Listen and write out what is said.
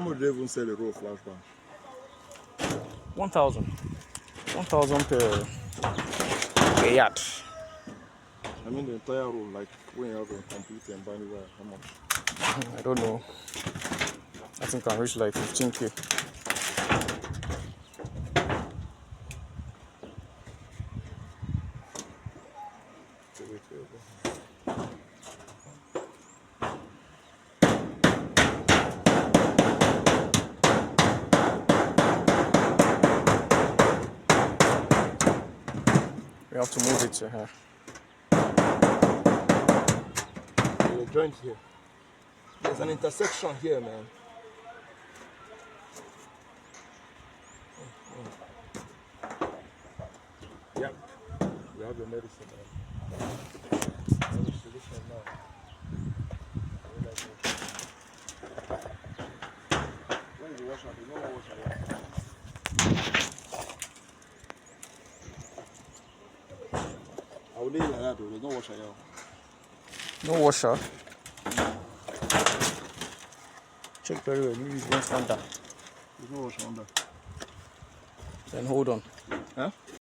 much do they even sell a roll of flashbang? 1,000. 1,000 per yard. I mean the entire roll, like when you have a complete and binary wire, how much? I don't know. I think I reach like 15K. Wait. We have to move it to her. There's a joint here. There's an intersection here, man. Yep. We have the medicine, man. What is the solution now? Where is the washer? There's no more washer here. I will leave it like that though. There's no washer here. No washer. Check very well. Use one under. There's no washer under. Then hold on. Huh?